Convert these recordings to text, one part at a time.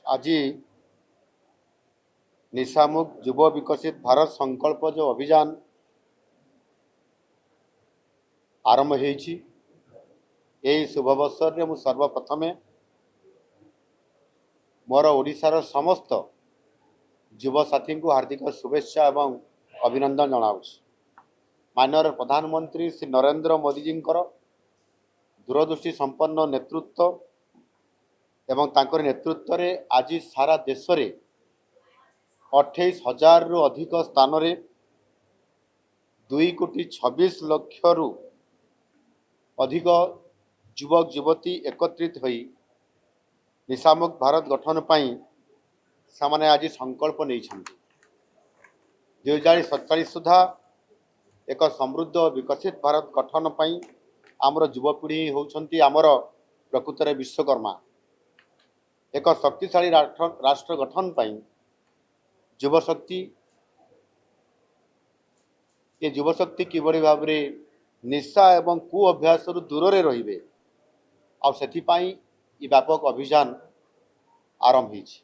आज निशामुक्त युव विकसित भारत संकल्प जो अभियान आरंभ होती शुभ अवसर में सर्वप्रथमे मोर ओडिशार समस्त युव साथी को हार्दिक शुभेच्छा एवं अभिनंदन जनाऊँ। माननीय प्रधानमंत्री श्री नरेंद्र मोदी जी दूरदृष्टि संपन्न नेतृत्व एवं तांकर नेतृत्व रे आज सारा देश रे 28,000 रु अधिक स्थान रे 2,26,00,000 रु अधिक युवक युवती एकत्रित होई निशामुक्त भारत गठन पाई सामाने आज संकल्प नहीं 2047 सुधा एक समृद्ध विकसित भारत गठन पाई आमर युवपीढ़ी होउछंती आमर प्रकृत रे विश्वकर्मा। एक शक्तिशाली राष्ट्र गठन पाई युवशक्ति ये युवशक्ति किभली भाव में निशा एवं कु अभ्यास दूर रे रहिबे आ सेथिपाई ई व्यापक अभियान आरंभ होईछि।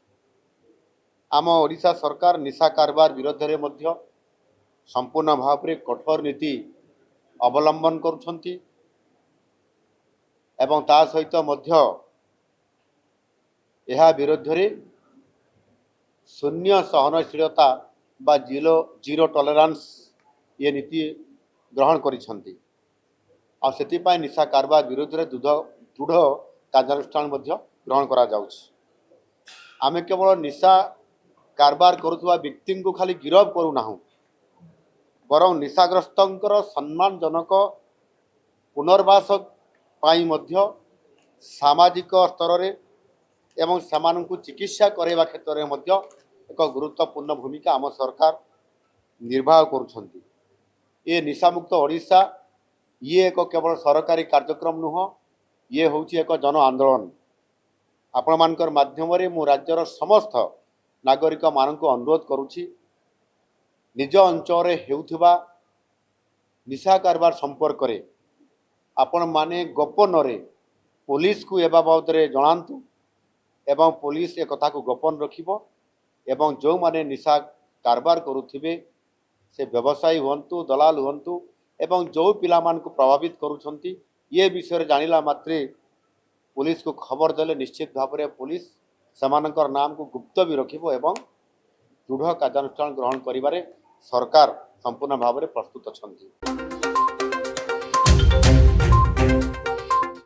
आम ओडिशा सरकार निशा कारबार विरोध में मध्य संपूर्ण भाव में कठोर नीति अवलंबन करुछंती एवं ता सहित मध्य यह विरोध में शून्य सहनशीलता बा जीरो टॉलरेंस ये नीति ग्रहण करिछंती आ सेतिपाई निशा कारबार विरोध में दृढ़ कार्यानुष्ठान मध्य ग्रहण करा जाउछि। आमे केवल निशा कारबार करुवा व्यक्ति को खाली गिरफ करूना बरं निशाग्रस्तंकर सम्मानजनक पुनर्वास पाई मध्य सामाजिक स्तर रे एवं सेमानंकु चिकित्सा करवा क्षेत्र में मध्य एक गुरुत्वपूर्ण भूमिका आम सरकार निर्वाह करुछंती। ये निशामुक्त ओडिशा ये एक केवल सरकारी कार्यक्रम नुह ये होउछि एक जन आंदोलन। आपण मानकर माध्यम रे मु राज्यर समस्त नागरिक मानक अनुरोध करुछि निज अंचल रे हेउथिबा निशा कारबार संपर्क रे आपण माने गोपन रे पुलिस को ए बाबद रे जणांतु एवं पुलिस ए कथा को गोपन रखिबो एवं जो माने निशा कारबार करुथिबे से व्यवसायी हुंतु दलाल हुंतु एवं जो पिला मान को प्रभावित करुछंती ये विषय जानिला मात्रे पुलिस को खबर देले निश्चित भाव में पुलिस समानकर नाम को गुप्त भी रखिबो एवं दृढ़ कार्यानुष्ठान ग्रहण करिबारे सरकार संपूर्ण भाव में प्रस्तुत अछंती।